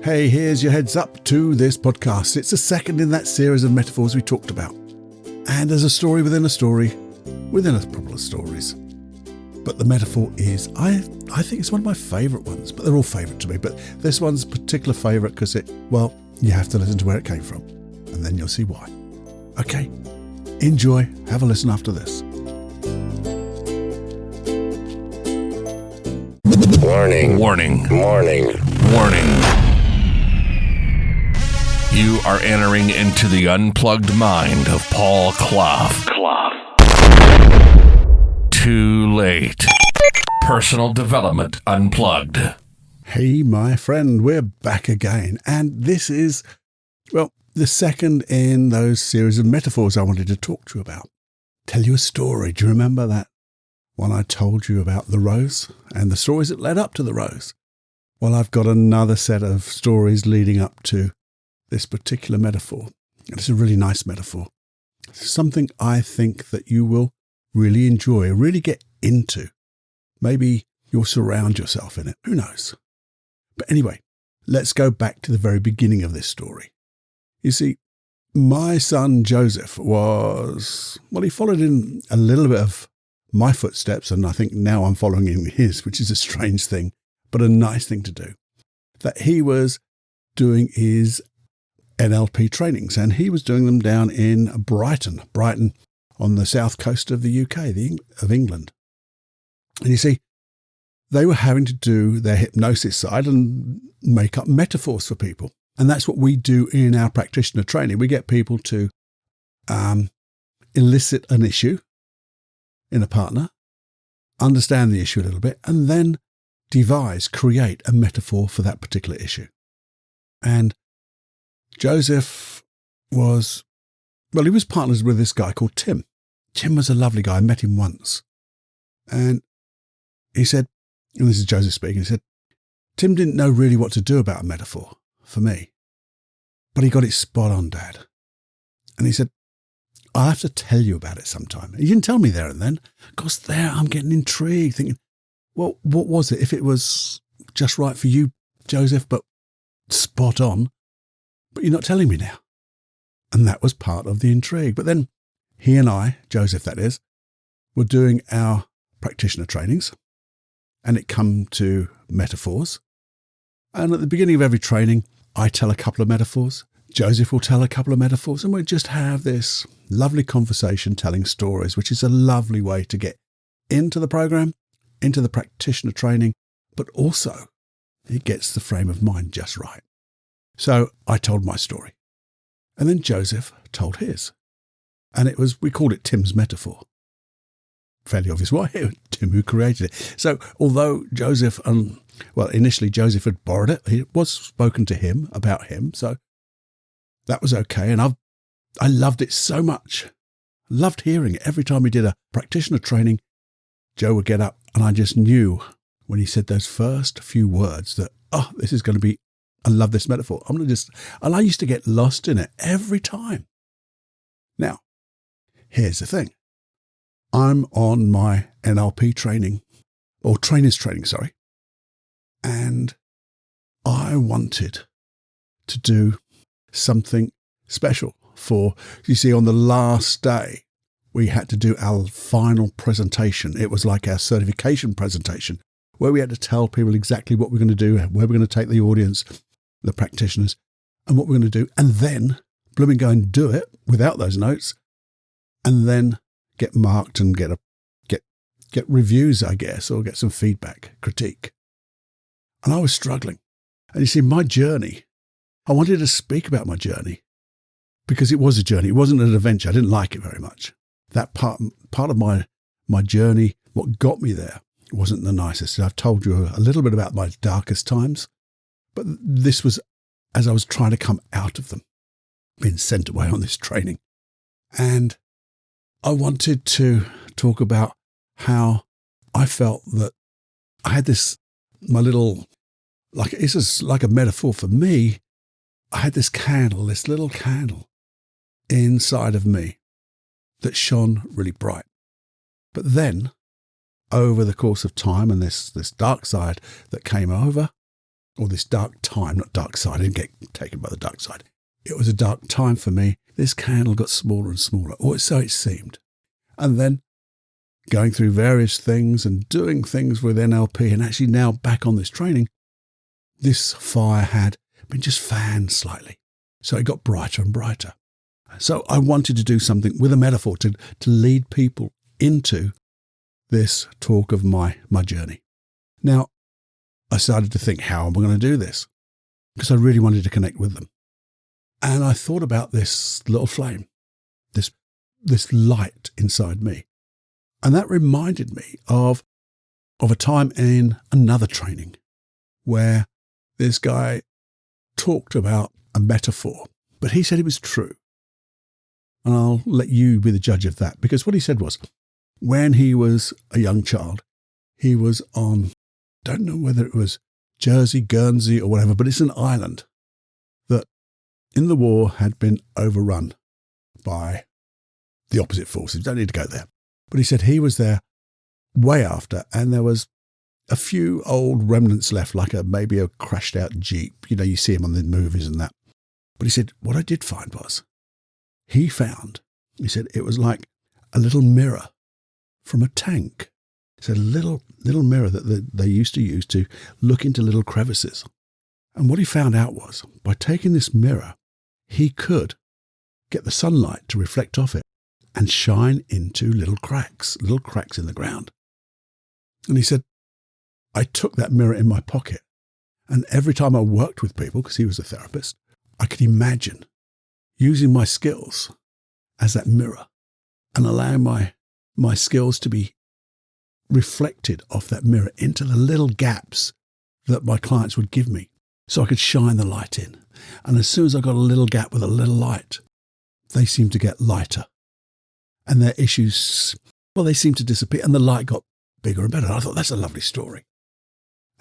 Hey, here's your heads up to this podcast. It's the second in that series of metaphors we talked about. And there's a story within a story, within a couple of stories. But the metaphor is, I think it's one of my favourite ones, but they're all favourite to me. But this one's a particular favourite because you have to listen to where it came from. And then you'll see why. Okay, enjoy. Have a listen after this. Warning. Warning. Warning. Warning. You are entering into the unplugged mind of Paul Clough. Too late. Personal Development Unplugged. Hey, my friend, we're back again. And this is, the second in those series of metaphors I wanted to talk to you about. Tell you a story. Do you remember that one I told you about the rose and the stories that led up to the rose? Well, I've got another set of stories leading up to this particular metaphor. And it's a really nice metaphor. It's something I think that you will really enjoy, really get into. Maybe you'll surround yourself in it. Who knows? But anyway, let's go back to the very beginning of this story. You see, my son Joseph he followed in a little bit of my footsteps, and I think now I'm following in his, which is a strange thing, but a nice thing to do. That he was doing his NLP trainings, and he was doing them down in Brighton on the south coast of the UK, of England. And you see, they were having to do their hypnosis side and make up metaphors for people. And that's what we do in our practitioner training. We get people to elicit an issue in a partner, understand the issue a little bit, and then create a metaphor for that particular issue. And Joseph he was partners with this guy called Tim. Tim was a lovely guy. I met him once. And he said, and this is Joseph speaking, he said, Tim didn't know really what to do about a metaphor for me, but he got it spot on, Dad. And he said, I'll have to tell you about it sometime. He didn't tell me there and then, because there I'm getting intrigued, thinking, well, what was it? If it was just right for you, Joseph, but spot on, but you're not telling me now. And that was part of the intrigue. But then he and I, Joseph that is, were doing our practitioner trainings, and it come to metaphors. And at the beginning of every training, I tell a couple of metaphors. Joseph will tell a couple of metaphors, and we just have this lovely conversation telling stories, which is a lovely way to get into the program, into the practitioner training, but also it gets the frame of mind just right. So I told my story, and then Joseph told his, and we called it Tim's metaphor. Fairly obvious why, Tim who created it. So although Joseph, initially Joseph had borrowed it, it was spoken to him about him, so that was okay. And I loved it so much. Loved hearing it. Every time we did a practitioner training, Joe would get up, and I just knew when he said those first few words that, this is going to be, I love this metaphor. And I used to get lost in it every time. Now, here's the thing. I'm on my NLP training, or trainer's training, and I wanted to do something special you see, on the last day, we had to do our final presentation. It was like our certification presentation, where we had to tell people exactly what we're going to do, where we're going to take the audience, the practitioners, and what we're going to do, and then blooming go and do it without those notes, and then get marked and get reviews, I guess, or get some feedback, critique. And I was struggling. And you see, my journey, I wanted to speak about my journey because it was a journey. It wasn't an adventure. I didn't like it very much. That part of my journey, what got me there, wasn't the nicest. I've told you a little bit about my darkest times, but this was as I was trying to come out of them, being sent away on this training. And I wanted to talk about how I felt that I had this is like a metaphor for me. I had this little candle inside of me that shone really bright. But then, over the course of time and this dark side that came over, or this dark time, not dark side, I didn't get taken by the dark side. It was a dark time for me. This candle got smaller and smaller, or so it seemed. And then going through various things and doing things with NLP, and actually now back on this training, this fire had been just fanned slightly. So it got brighter and brighter. So I wanted to do something with a metaphor to lead people into this talk of my journey. Now, I started to think, how am I going to do this? Because I really wanted to connect with them. And I thought about this little flame, this light inside me. And that reminded me of a time in another training where this guy talked about a metaphor, but he said it was true. And I'll let you be the judge of that, because what he said was, when he was a young child, he was on, don't know whether it was Jersey, Guernsey or whatever, but it's an island that in the war had been overrun by the opposite forces. Don't need to go there. But he said he was there way after, and there was a few old remnants left, like maybe a crashed out Jeep. You know, you see him on the movies and that. But he said, what I did find was, he said it was like a little mirror from a tank. He said a little mirror that they used to use to look into little crevices. And what he found out was, by taking this mirror, he could get the sunlight to reflect off it and shine into little cracks in the ground. And he said, I took that mirror in my pocket, and every time I worked with people, because he was a therapist, I could imagine using my skills as that mirror and allowing my skills to be reflected off that mirror into the little gaps that my clients would give me, so I could shine the light in. And as soon as I got a little gap with a little light, they seemed to get lighter. And their issues, well, they seemed to disappear, and the light got bigger and better. I thought, that's a lovely story.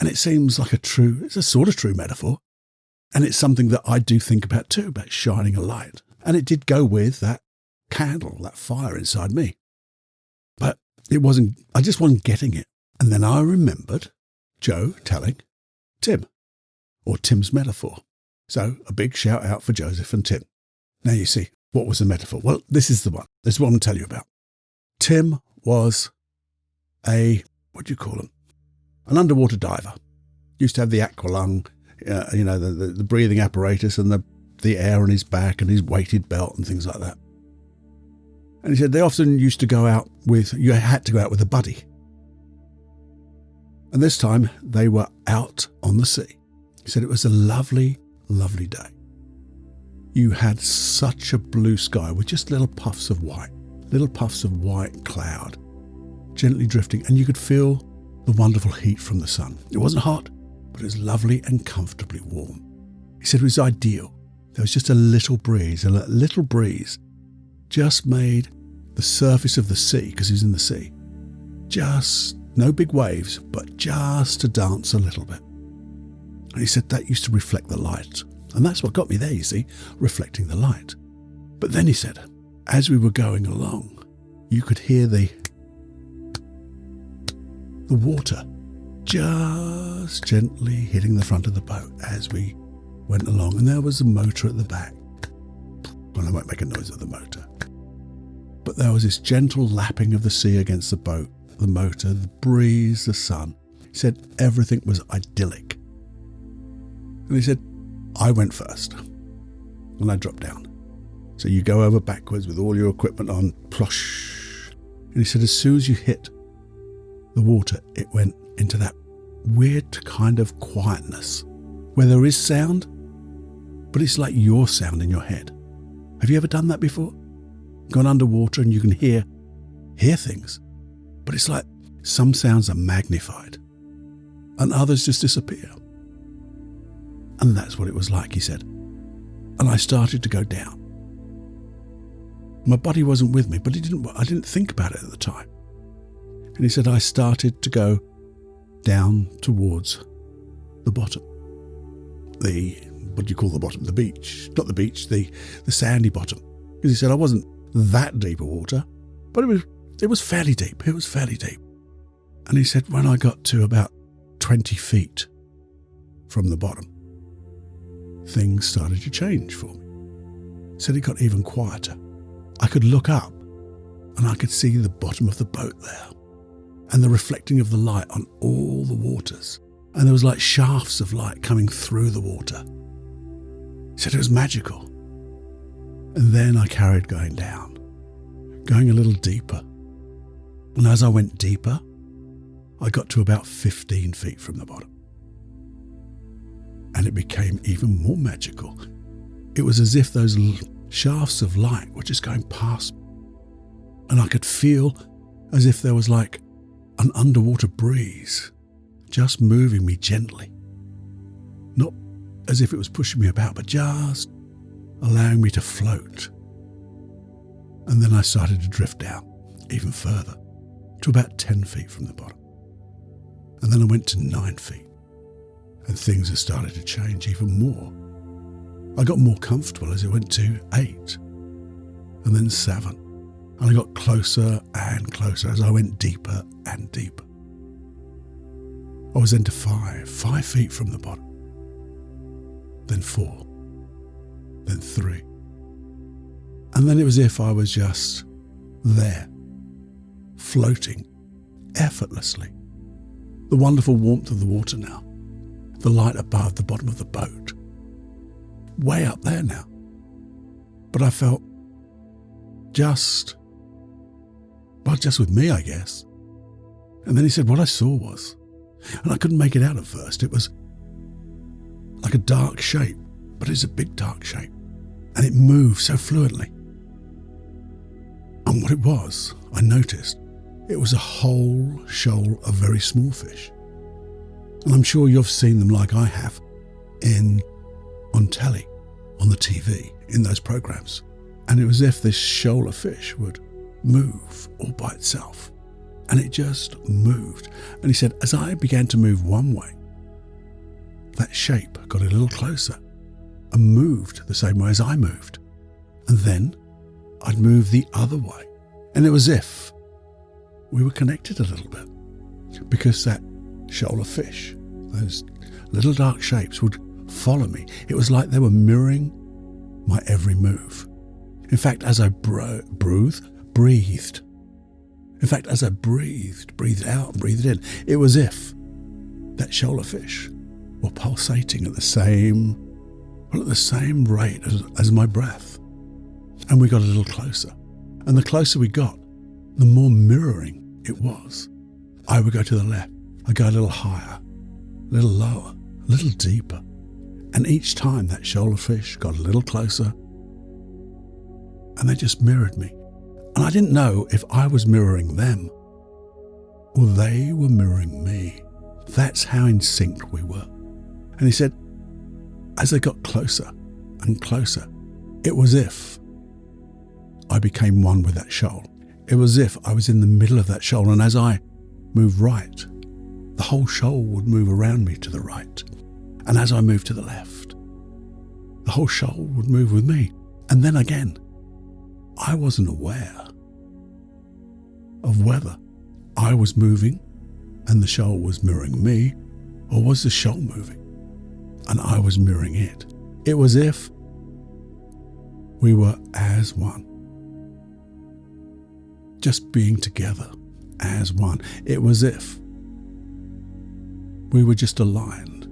And it seems like it's a sort of true metaphor. And it's something that I do think about too, about shining a light. And it did go with that candle, that fire inside me. But I just wasn't getting it. And then I remembered Joe telling Tim, or Tim's metaphor. So a big shout out for Joseph and Tim. Now you see, what was the metaphor? Well, this is the one. This is what I'm going to tell you about. Tim was an underwater diver. Used to have the aqualung, the breathing apparatus and the air on his back and his weighted belt and things like that. And he said they often used to go out you had to go out with a buddy. And this time they were out on the sea. He said it was a lovely, lovely day. You had such a blue sky with just little puffs of white cloud gently drifting, and you could feel the wonderful heat from the sun. It wasn't hot, but it was lovely and comfortably warm. He said it was ideal. There was just a little breeze, and that little breeze just made the surface of the sea, because he was in the sea, just no big waves, but just to dance a little bit. And he said that used to reflect the light. And that's what got me there, you see, reflecting the light. But then he said, as we were going along, you could hear the water just gently hitting the front of the boat as we went along. And there was a motor at the back. Well, I won't make a noise of the motor. But there was this gentle lapping of the sea against the boat, the motor, the breeze, the sun. He said everything was idyllic. And he said, I went first, and I dropped down. So you go over backwards with all your equipment on, plosh. And he said, as soon as you hit the water, it went into that weird kind of quietness where there is sound, but it's like your sound in your head. Have you ever done that before? Gone underwater and you can hear things, but it's like some sounds are magnified and others just disappear. And that's what it was like, he said. And I started to go down. My buddy wasn't with me, but I didn't think about it at the time. And he said I started to go down towards the bottom. What do you call the bottom? The beach. Not the beach, the sandy bottom. Because he said I wasn't that deep of water, but it was fairly deep. It was fairly deep. And he said when I got to about 20 feet from the bottom, things started to change for me. Said it got even quieter. I could look up and I could see the bottom of the boat there and the reflecting of the light on all the waters. And there was like shafts of light coming through the water. He said it was magical. And then I carried going down, going a little deeper. And as I went deeper, I got to about 15 feet from the bottom. And it became even more magical. It was as if those shafts of light were just going past me. And I could feel as if there was like an underwater breeze just moving me gently. Not as if it was pushing me about, but just allowing me to float. And then I started to drift down even further to about 10 feet from the bottom. And then I went to 9 feet. And things have started to change even more. I got more comfortable as it went to 8, and then 7. And I got closer and closer as I went deeper and deeper. I was then to 5 feet from the bottom. Then 4, then 3. And then it was as if I was just there, floating effortlessly. The wonderful warmth of the water now, the light above the bottom of the boat, way up there now. But I felt just with me, I guess. And then he said what I saw was, and I couldn't make it out at first, it was like a dark shape, but it's a big dark shape, and it moved so fluently. And what it was, I noticed, it was a whole shoal of very small fish. And I'm sure you've seen them like I have on telly, on the TV, in those programs. And it was as if this shoal of fish would move all by itself. And it just moved. And he said, as I began to move one way, that shape got a little closer and moved the same way as I moved. And then I'd move the other way. And it was as if we were connected a little bit, because that shoal of fish, those little dark shapes, would follow me. It was like they were mirroring my every move. In fact, as I breathed. In fact, as I breathed out and breathed in, it was as if that shoal of fish were pulsating at the same rate as my breath. And we got a little closer. And the closer we got, the more mirroring it was. I would go to the left, I'd go a little higher, a little lower, a little deeper. And each time that shoal of fish got a little closer, and they just mirrored me. And I didn't know if I was mirroring them or they were mirroring me. That's how in sync we were. And he said, as they got closer and closer, it was as if I became one with that shoal. It was as if I was in the middle of that shoal, and as I moved right, the whole shoal would move around me to the right. And as I moved to the left, the whole shoal would move with me. And then again, I wasn't aware of whether I was moving and the shoal was mirroring me, or was the shoal moving and I was mirroring it. It was as if we were as one, just being together as one. It was as if we were just aligned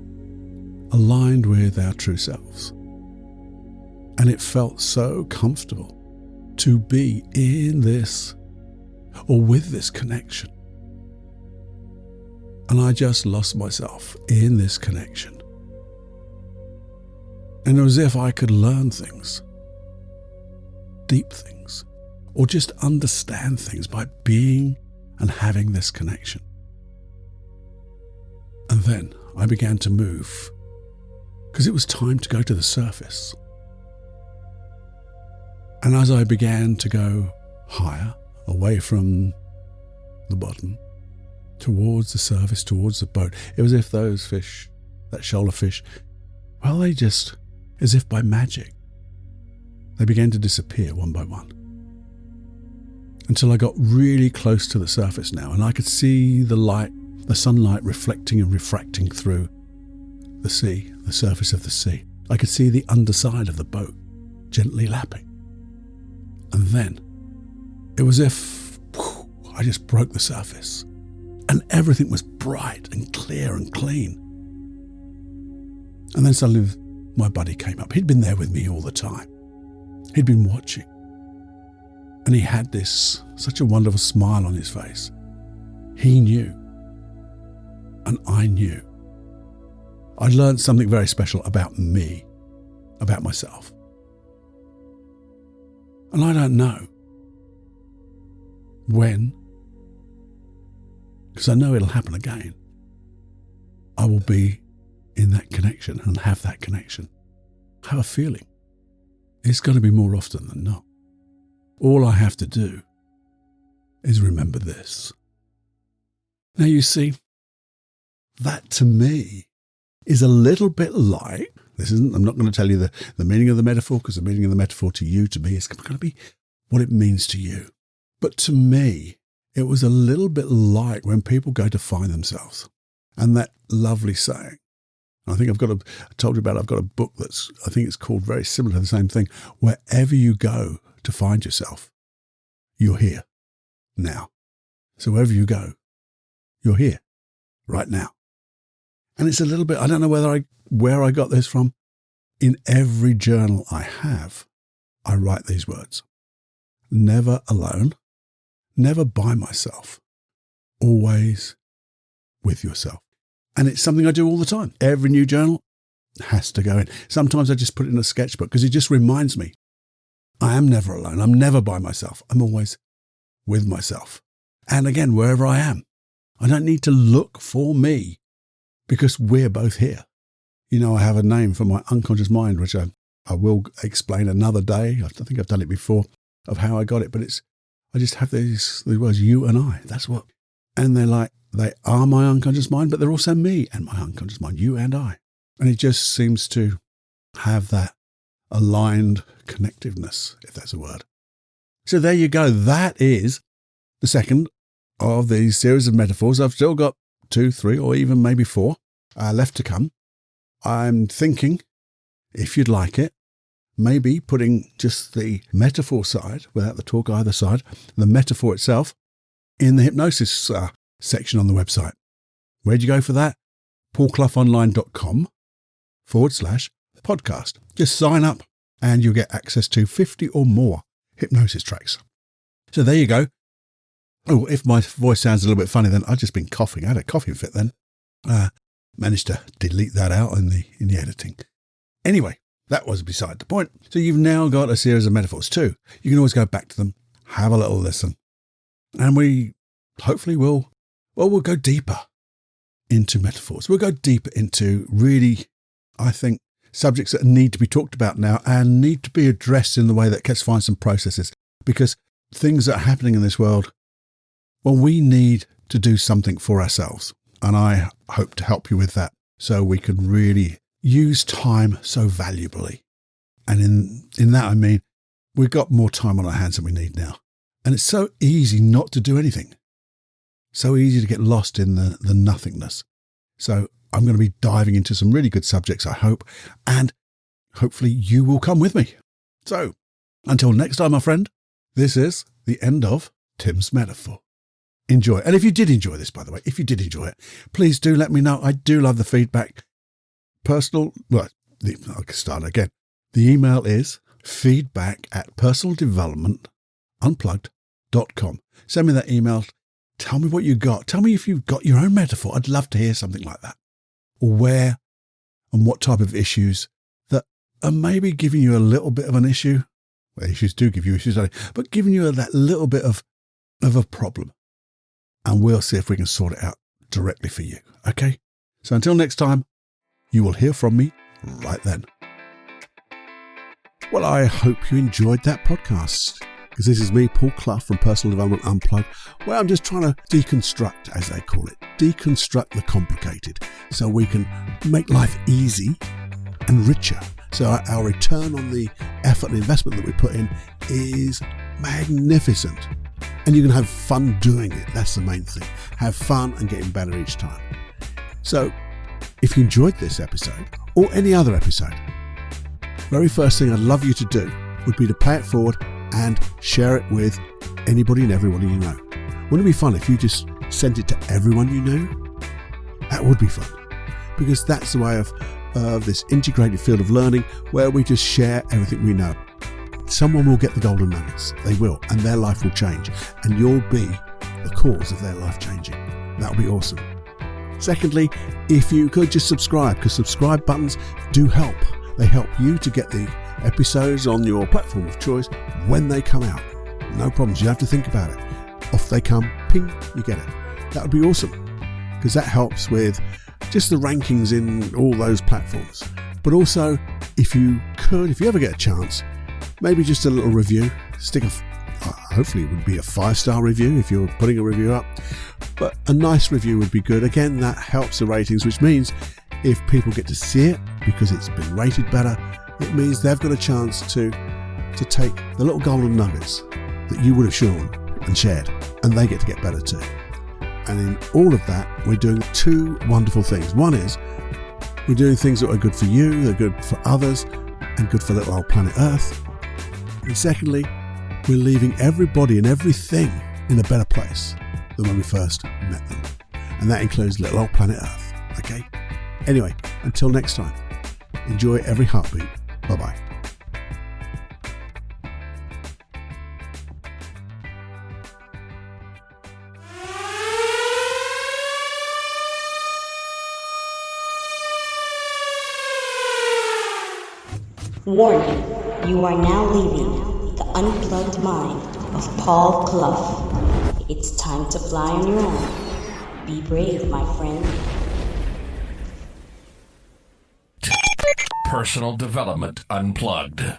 with our true selves. And it felt so comfortable to be in this, or with this connection. And I just lost myself in this connection. And it was as if I could learn things, deep things, or just understand things by being and having this connection. And then I began to move, because it was time to go to the surface. And as I began to go higher, away from the bottom, towards the surface, towards the boat, it was as if those fish, that shoal of fish, well, they just, as if by magic, they began to disappear one by one. Until I got really close to the surface now, and I could see the light, the sunlight reflecting and refracting through the sea, the surface of the sea. I could see the underside of the boat gently lapping. And then it was if I just broke the surface and everything was bright and clear and clean. And then suddenly my buddy came up. He'd been there with me all the time. He'd been watching. And he had such a wonderful smile on his face. He knew. And I knew. I'd learned something very special about me, about myself. And I don't know when, because I know it'll happen again, I will be in that connection and have that connection. Have a feeling. It's going to be more often than not. All I have to do is remember this. Now you see, that to me is a little bit like, I'm not going to tell you the meaning of the metaphor, because the meaning of the metaphor to you, to me, is going to be what it means to you. But to me, it was a little bit like when people go to find themselves. And that lovely saying, I think I've told you about it, I've got a book I think it's called very similar to the same thing. Wherever you go to find yourself, you're here now. So wherever you go, you're here right now. And it's a little bit, I don't know where I got this from. In every journal I have, I write these words. Never alone, never by myself, always with yourself. And it's something I do all the time. Every new journal has to go in. Sometimes I just put it in a sketchbook because it just reminds me, I am never alone. I'm never by myself. I'm always with myself. And again, wherever I am, I don't need to look for me because we're both here. You know, I have a name for my unconscious mind, which I will explain another day. I think I've done it before of how I got it, but I just have these words, you and I. That's what. And they are my unconscious mind, but they're also me and my unconscious mind, you and I. And it just seems to have that aligned connectiveness, if that's a word. So there you go. That is the second of these series of metaphors. I've still got 2, 3, or even maybe 4 left to come. I'm thinking, if you'd like it, maybe putting just the metaphor side, without the talk either side, the metaphor itself, in the hypnosis section on the website. Where'd you go for that? paulcloughonline.com/podcast. Just sign up and you'll get access to 50 or more hypnosis tracks. So there you go. Oh, if my voice sounds a little bit funny, then I've just been coughing. I had a coughing fit then. Managed to delete that out in the editing. Anyway, that was beside the point. So you've now got a series of metaphors too. You can always go back to them, have a little listen. And we hopefully we'll go deeper into metaphors. We'll go deeper into really, I think, subjects that need to be talked about now and need to be addressed in the way that can find some processes. Because things that are happening in this world, well, we need to do something for ourselves. And I hope to help you with that so we can really use time so valuably. And in that, I mean, we've got more time on our hands than we need now. And it's so easy not to do anything. So easy to get lost in the nothingness. So I'm going to be diving into some really good subjects, I hope. And hopefully you will come with me. So until next time, my friend, this is the end of Tim's Metaphor. Enjoy. And if you did enjoy this, by the way, if you did enjoy it, please do let me know. I do love the feedback. I'll start again. The email is feedback@personaldevelopmentunplugged.com. Send me that email. Tell me what you got. Tell me if you've got your own metaphor. I'd love to hear something like that. Or where and what type of issues that are maybe giving you a little bit of an issue. Well, issues do give you issues, but giving you that little bit of a problem. And we'll see if we can sort it out directly for you. Okay? So until next time, you will hear from me right then. Well, I hope you enjoyed that podcast, because this is me, Paul Clough from Personal Development Unplugged, where I'm just trying to deconstruct, as they call it, deconstruct the complicated so we can make life easy and richer. So our return on the effort and investment that we put in is magnificent. And you can have fun doing it. That's the main thing. Have fun and getting better each time. So if you enjoyed this episode or any other episode, very first thing I'd love you to do would be to pay it forward and share it with anybody and everybody you know. Wouldn't it be fun if you just sent it to everyone you knew? That would be fun, because that's the way of this integrated field of learning where we just share everything we know. Someone will get the golden nuggets. They will, and their life will change, and you'll be the cause of their life changing. That would be awesome. Secondly, if you could just subscribe, because subscribe buttons do help. They help you to get the episodes on your platform of choice when they come out. No problems. You don't have to think about it. Off they come, ping, you get it. That would be awesome, because that helps with just the rankings in all those platforms. But also, if you ever get a chance, maybe just a little review. Hopefully it would be a 5-star review if you're putting a review up. But a nice review would be good. Again, that helps the ratings, which means if people get to see it because it's been rated better, it means they've got a chance to take the little golden nuggets that you would have shown and shared, and they get to get better too. And in all of that, we're doing 2 wonderful things. One is we're doing things that are good for you, they're good for others, and good for little old planet Earth. And secondly, we're leaving everybody and everything in a better place than when we first met them. And that includes little old planet Earth. Okay? Anyway, until next time, enjoy every heartbeat. Bye-bye. Warning, you are now leaving the unplugged mind of Paul Clough. It's time to fly on your own. Be brave, my friend. Personal Development Unplugged.